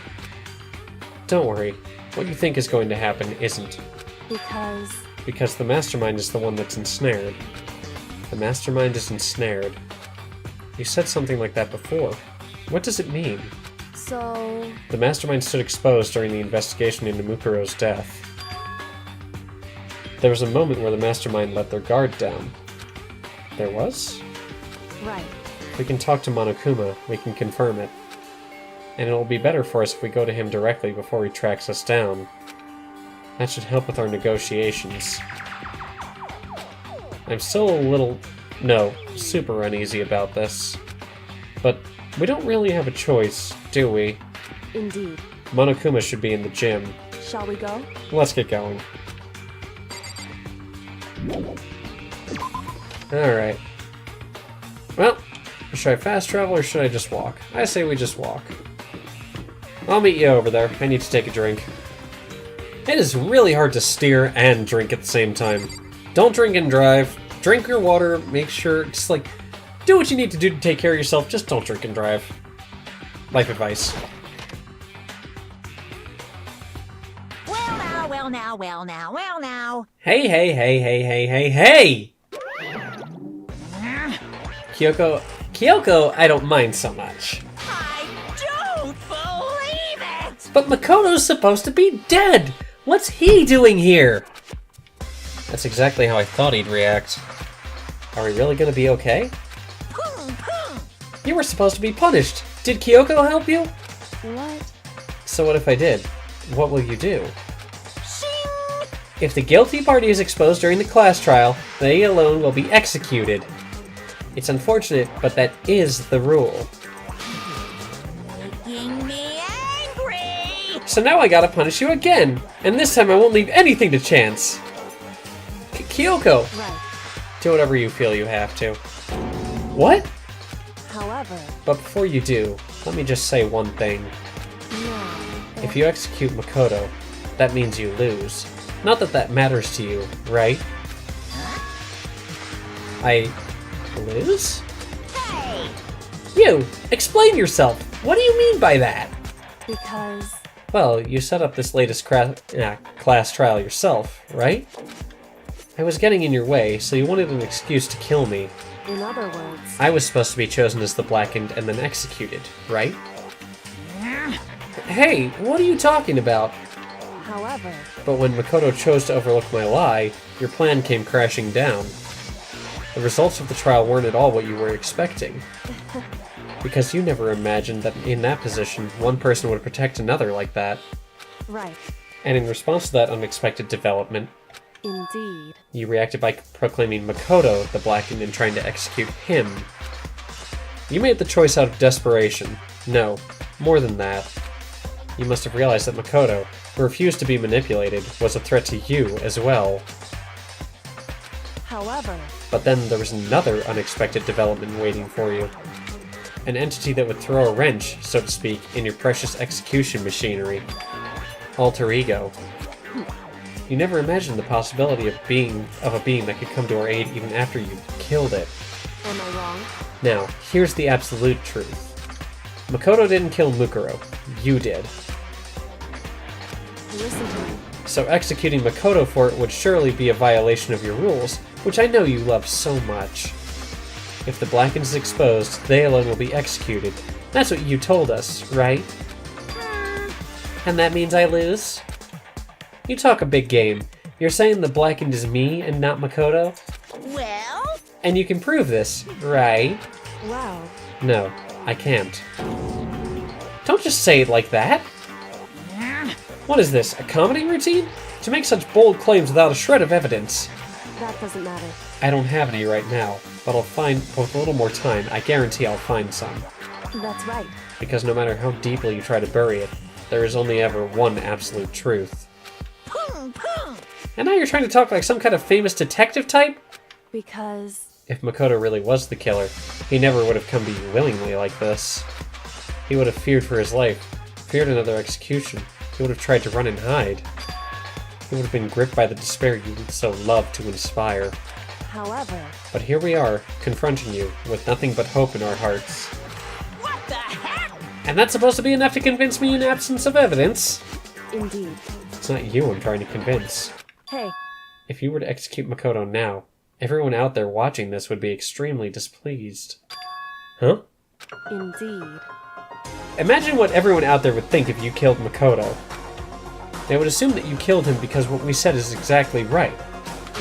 Don't worry. What you think is going to happen isn't. Because the mastermind is the one that's ensnared. The mastermind is ensnared. You said something like that before. What does it mean? So... The mastermind stood exposed during the investigation into Mukuro's death. There was a moment where the mastermind let their guard down. There was? Right. If we can talk to Monokuma, we can confirm it. And it'll be better for us if we go to him directly before he tracks us down. That should help with our negotiations. I'm still a little... no, super uneasy about this. But we don't really have a choice, do we? Indeed. Monokuma should be in the gym. Shall we go? Let's get going. Alright. Well, should I fast travel or should I just walk? I say we just walk. I'll meet you over there. I need to take a drink. It is really hard to steer and drink at the same time. Don't drink and drive. Drink your water. Make sure, just like, do what you need to do to take care of yourself. Just don't drink and drive. Life advice. Well now. Hey, hey, hey, hey, hey, hey, hey! Kyoko, I don't mind so much. I don't believe it! But Makoto's supposed to be dead! What's he doing here? That's exactly how I thought he'd react. Are we really gonna be okay? You were supposed to be punished. Did Kyoko help you? What? So what if I did? What will you do? If the guilty party is exposed during the class trial, they alone will be executed. It's unfortunate, but that is the rule. Making me angry! So now I gotta punish you again, and this time I won't leave anything to chance. Kyoko! Right. Do whatever you feel you have to. What? However... But before you do, let me just say one thing. No. If you execute Makoto, that means you lose. Not that that matters to you, right? I... lose? Hey! You! Explain yourself! What do you mean by that? Because... Well, you set up this latest class trial yourself, right? I was getting in your way, so you wanted an excuse to kill me. In other words... I was supposed to be chosen as the Blackened and then executed, right? Hey, what are you talking about? However... But when Makoto chose to overlook my lie, your plan came crashing down. The results of the trial weren't at all what you were expecting. Because you never imagined that in that position, one person would protect another like that. Right. And in response to that unexpected development, Indeed. you reacted by proclaiming Makoto the Blackened and trying to execute him. You made the choice out of desperation. No, more than that. You must have realized that Makoto, who refused to be manipulated, was a threat to you as well. However, But then there was another unexpected development waiting for you. An entity that would throw a wrench, so to speak, in your precious execution machinery. Alter ego. You never imagined the possibility of a being that could come to our aid even after you killed it. am I wrong? Now, here's the absolute truth. Makoto didn't kill Mukuro. You did. Listen to me. So executing Makoto for it would surely be a violation of your rules, which I know you love so much. If the Blackened is exposed, they alone will be executed. That's what you told us, right? And that means I lose? You talk a big game. You're saying the Blackened is me and not Makoto? Well, And you can prove this, right? Wow. No, I can't. Don't just say it like that! What is this, a comedy routine? To make such bold claims without a shred of evidence. That doesn't matter. I don't have any right now, but with a little more time, I guarantee I'll find some. That's right. Because no matter how deeply you try to bury it, there is only ever one absolute truth. pung, pung. And now you're trying to talk like some kind of famous detective type? Because If Makoto really was the killer, he never would have come to you willingly like this. He would have feared for his life, feared another execution. He would have tried to run and hide. He would have been gripped by the despair you so love to inspire. however, But here we are, confronting you, with nothing but hope in our hearts. What the heck? And that's supposed to be enough to convince me in absence of evidence? indeed. It's not you I'm trying to convince. Hey, If you were to execute Makoto now, everyone out there watching this would be extremely displeased. Huh? indeed. Imagine what everyone out there would think if you killed Makoto. They would assume that you killed him because what we said is exactly right.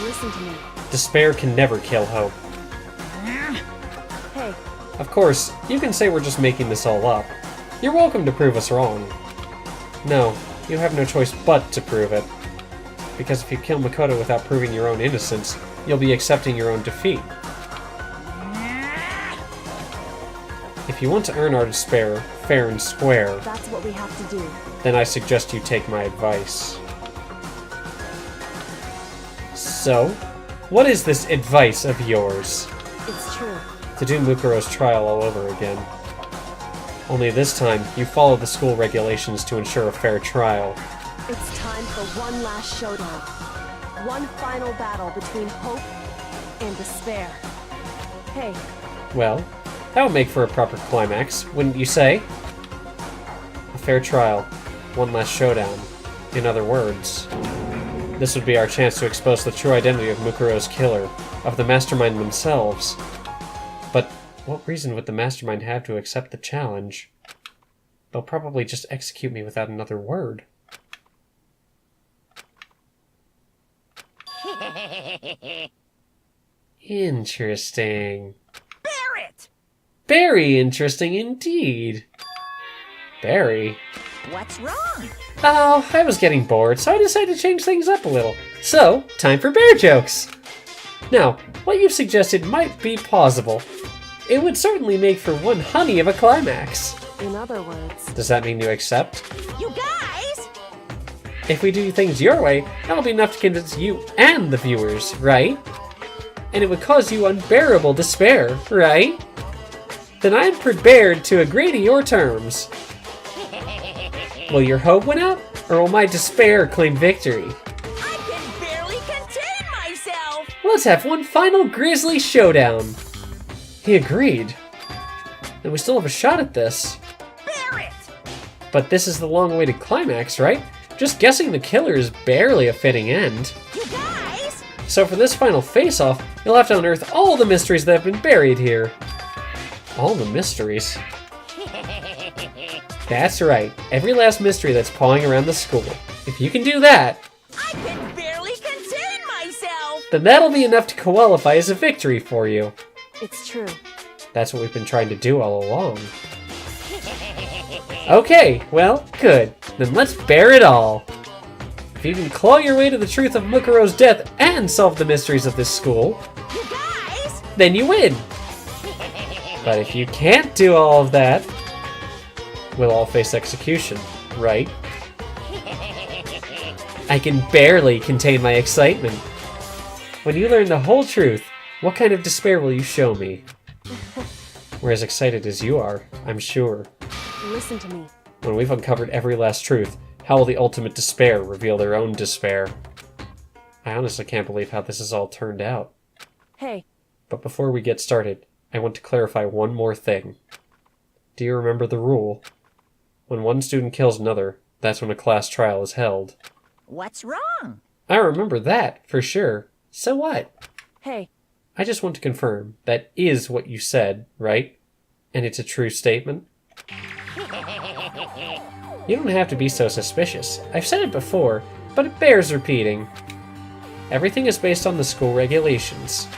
Listen to me. Despair can never kill hope. Hey, Of course, you can say we're just making this all up. You're welcome to prove us wrong. No, you have no choice but to prove it. Because if you kill Makoto without proving your own innocence, you'll be accepting your own defeat. If you want to earn our despair, fair and square, that's what we have to do. then I suggest you take my advice. So, what is this advice of yours? It's true. To do Mukuro's trial all over again. Only this time, you follow the school regulations to ensure a fair trial. It's time for one last showdown. One final battle between hope and despair. Hey, Well, that would make for a proper climax, wouldn't you say? A fair trial. One last showdown. In other words, this would be our chance to expose the true identity of Mukuro's killer, of the mastermind themselves. But what reason would the mastermind have to accept the challenge? They'll probably just execute me without another word. Interesting. Barrett! Very interesting indeed. Barry? What's wrong? Oh, I was getting bored, so I decided to change things up a little. So, time for bear jokes! Now, what you've suggested might be plausible. It would certainly make for one honey of a climax. in other words, Does that mean you accept? You guys! If we do things your way, that'll be enough to convince you and the viewers, right? And it would cause you unbearable despair, right? Then I'm prepared to agree to your terms. Will your hope win out, or will my despair claim victory? I can barely contain myself! Let's have one final grisly showdown. He agreed. Then we still have a shot at this. Barrett! But this is the long-awaited climax, right? Just guessing the killer is barely a fitting end. You guys! So for this final face-off, you'll have to unearth all the mysteries that have been buried here. All the mysteries? That's right, every last mystery that's pawing around the school. If you can do that, I can barely contain myself! then that'll be enough to qualify as a victory for you. it's true. That's what we've been trying to do all along. Okay, well, good. Then let's bear it all. If you can claw your way to the truth of Mukuro's death and solve the mysteries of this school, You guys! then you win. But if you can't do all of that, we'll all face execution, right? I can barely contain my excitement. When you learn the whole truth, what kind of despair will you show me? We're as excited as you are, I'm sure. Listen to me. When we've uncovered every last truth, how will the ultimate despair reveal their own despair? I honestly can't believe how this has all turned out. Hey, But before we get started, I want to clarify one more thing. Do you remember the rule? When one student kills another, that's when a class trial is held. What's wrong? I remember that, for sure. So what? hey, I just want to confirm that is what you said, right? And it's a true statement? You don't have to be so suspicious. I've said it before, but it bears repeating. Everything is based on the school regulations.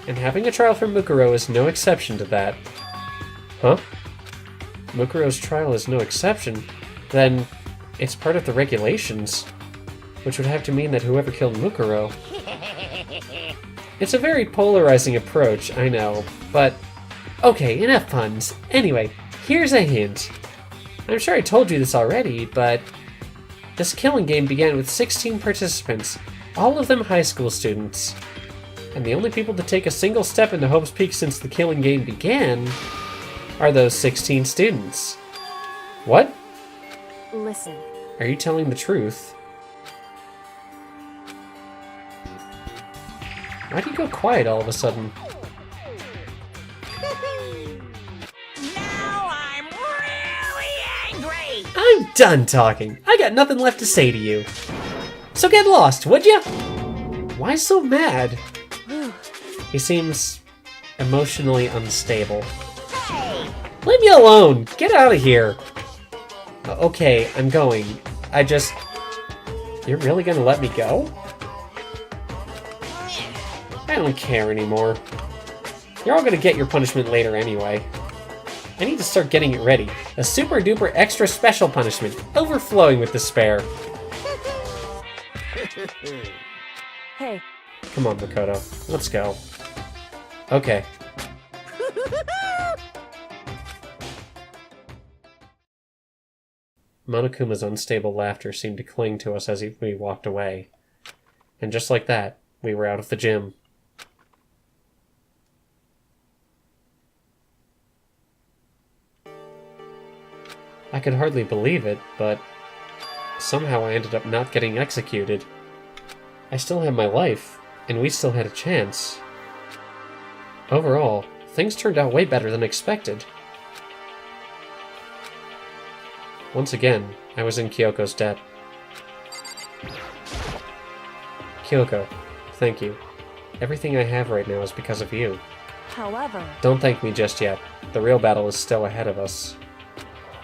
And having a trial for Mukuro is no exception to that. Huh? Mukuro's trial is no exception? Then it's part of the regulations. Which would have to mean that whoever killed Mukuro... It's a very polarizing approach, I know, but... Okay, enough puns. Anyway, here's a hint. I'm sure I told you this already, but... This killing game began with 16 participants, all of them high school students. And the only people to take a single step into Hope's Peak since the killing game began are those 16 students. What? listen. Are you telling the truth? Why do you go quiet all of a sudden? Now I'm really angry! I'm done talking. I got nothing left to say to you. So get lost, would ya? Why so mad? He seems emotionally unstable. Hey! Leave me alone! Get out of here! Okay, I'm going. You're really gonna let me go? I don't care anymore. You're all gonna get your punishment later anyway. I need to start getting it ready. A super duper extra special punishment, overflowing with despair. Hey, Come on, Makoto. Let's go. Okay. Monokuma's unstable laughter seemed to cling to us as we walked away. And just like that, we were out of the gym. I could hardly believe it, but somehow I ended up not getting executed. I still had my life, and we still had a chance. Overall, things turned out way better than expected. Once again, I was in Kyoko's debt. Kyoko, thank you. Everything I have right now is because of you. however, Don't thank me just yet. The real battle is still ahead of us.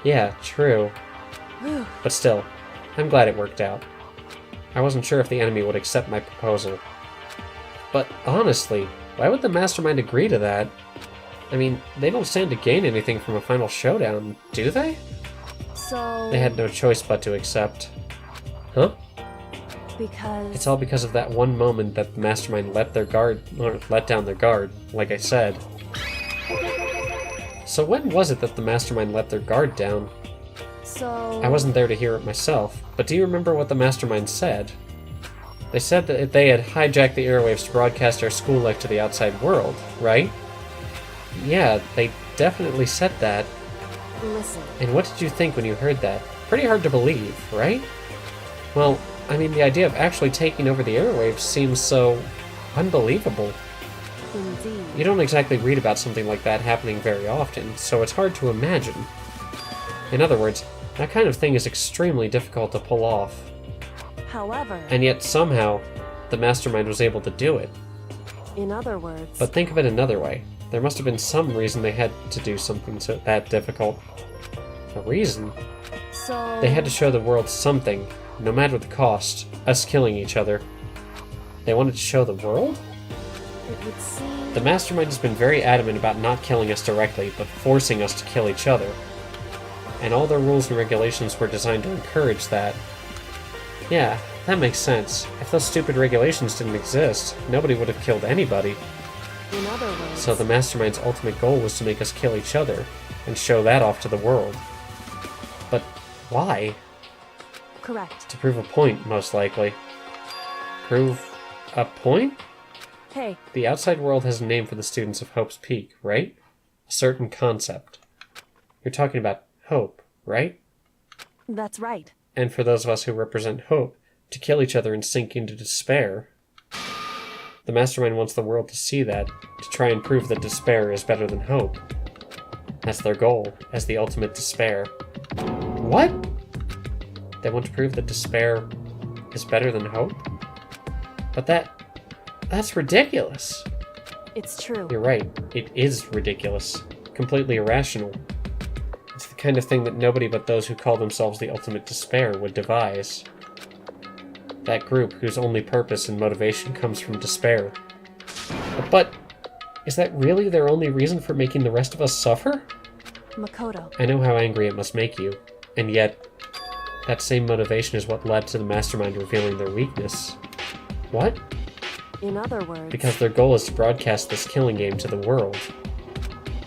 Yeah, true. But still, I'm glad it worked out. I wasn't sure if the enemy would accept my proposal. But honestly, why would the mastermind agree to that? I mean, they don't stand to gain anything from a final showdown, do they? so... They had no choice but to accept. Huh? because... It's all because of that one moment that the mastermind let down their guard, like I said. So when was it that the mastermind let their guard down? So... I wasn't there to hear it myself, but do you remember what the mastermind said? They said that they had hijacked the airwaves to broadcast our school life to the outside world, right? Yeah, they definitely said that. Listen, And what did you think when you heard that? Pretty hard to believe, right? Well, I mean, the idea of actually taking over the airwaves seems so unbelievable. indeed. You don't exactly read about something like that happening very often, so it's hard to imagine. In other words, that kind of thing is extremely difficult to pull off. However, And yet somehow, the mastermind was able to do it. in other words... But think of it another way. There must have been some reason they had to do something so that difficult. A reason? so... They had to show the world something, no matter the cost, us killing each other. They wanted to show the world? It would seem... The mastermind has been very adamant about not killing us directly, but forcing us to kill each other. And all their rules and regulations were designed to encourage that. Yeah, that makes sense. If those stupid regulations didn't exist, nobody would have killed anybody. In other words... So the mastermind's ultimate goal was to make us kill each other, and show that off to the world. But why? Correct. To prove a point, most likely. Prove a point? Hey, The outside world has a name for the students of Hope's Peak, right? A certain concept. You're talking about hope, right? that's right. And for those of us who represent hope, to kill each other and sink into despair. The mastermind wants the world to see that, to try and prove that despair is better than hope. That's their goal, as the ultimate despair. What? They want to prove that despair is better than hope? But that's ridiculous. It's true. You're right, it is ridiculous. Completely irrational. It's the kind of thing that nobody but those who call themselves the ultimate despair would devise. That group whose only purpose and motivation comes from despair. But is that really their only reason for making the rest of us suffer? Makoto. I know how angry it must make you, and yet, that same motivation is what led to the mastermind revealing their weakness. What? In other words... Because their goal is to broadcast this killing game to the world.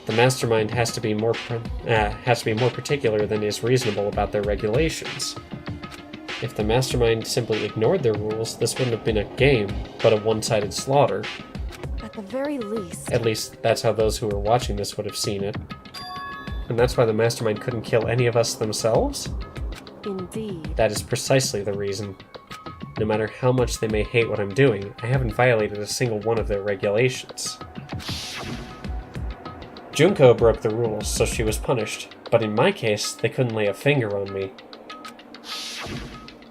The mastermind has to be more particular than is reasonable about their regulations. If the mastermind simply ignored their rules, this wouldn't have been a game, but a one-sided slaughter. At the very least... At least, that's how those who were watching this would have seen it. And that's why the mastermind couldn't kill any of us themselves? Indeed. That is precisely the reason. No matter how much they may hate what I'm doing, I haven't violated a single one of their regulations. Junko broke the rules, so she was punished. But in my case, they couldn't lay a finger on me.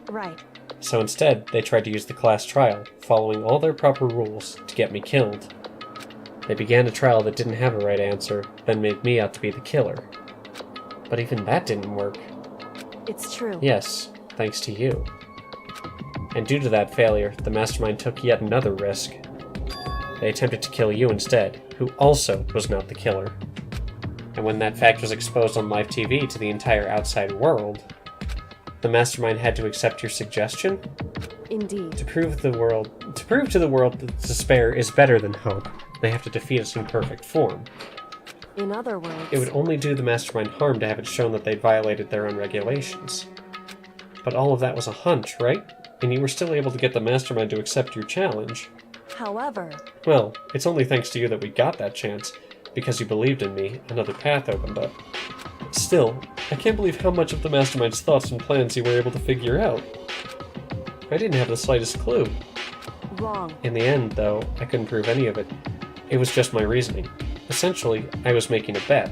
Right. So instead, they tried to use the class trial, following all their proper rules, to get me killed. They began a trial that didn't have a right answer, then made me out to be the killer. But even that didn't work. It's true. Yes, thanks to you. And due to that failure, the mastermind took yet another risk. They attempted to kill you instead, who also was not the killer. And when that fact was exposed on live TV to the entire outside world, the mastermind had to accept your suggestion? Indeed. To prove to the world that despair is better than hope, they have to defeat us in perfect form. In other words... It would only do the mastermind harm to have it shown that they'd violated their own regulations. But all of that was a hunch, right? And you were still able to get the mastermind to accept your challenge. However... Well, it's only thanks to you that we got that chance. Because you believed in me, another path opened up. Still, I can't believe how much of the mastermind's thoughts and plans you were able to figure out. I didn't have the slightest clue. Wrong. In the end, though, I couldn't prove any of it. It was just my reasoning. Essentially, I was making a bet.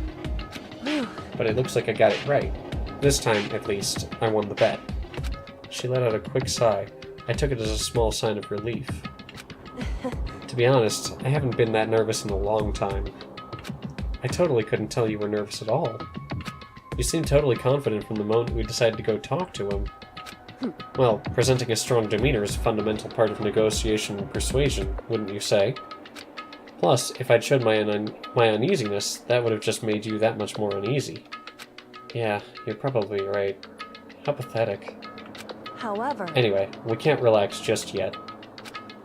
But it looks like I got it right. This time, at least, I won the bet. She let out a quick sigh. I took it as a small sign of relief. To be honest, I haven't been that nervous in a long time. I totally couldn't tell you were nervous at all. You seemed totally confident from the moment we decided to go talk to him. Well, presenting a strong demeanor is a fundamental part of negotiation and persuasion, wouldn't you say? Plus, if I'd showed my uneasiness, that would have just made you that much more uneasy. Yeah, you're probably right. How pathetic. However... Anyway, we can't relax just yet.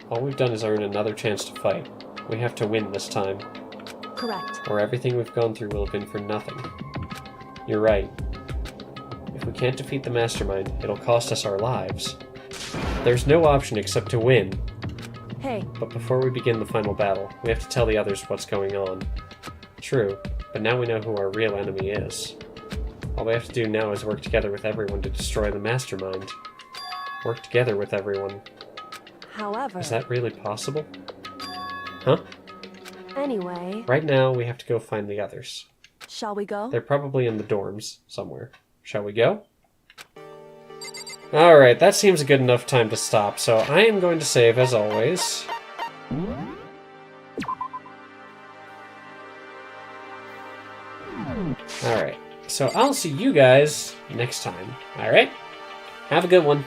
All we've done is earn another chance to fight. We have to win this time. Correct. Or everything we've gone through will have been for nothing. You're right. If we can't defeat the mastermind, it'll cost us our lives. There's no option except to win. Hey. But before we begin the final battle, we have to tell the others what's going on. True, but now we know who our real enemy is. All we have to do now is work together with everyone to destroy the mastermind. Work together with everyone. However... Is that really possible? Huh? Anyway... Right now, we have to go find the others. Shall we go? They're probably in the dorms somewhere. Shall we go? Alright, that seems a good enough time to stop, so I am going to save as always. Alright, so I'll see you guys next time. Alright? Have a good one.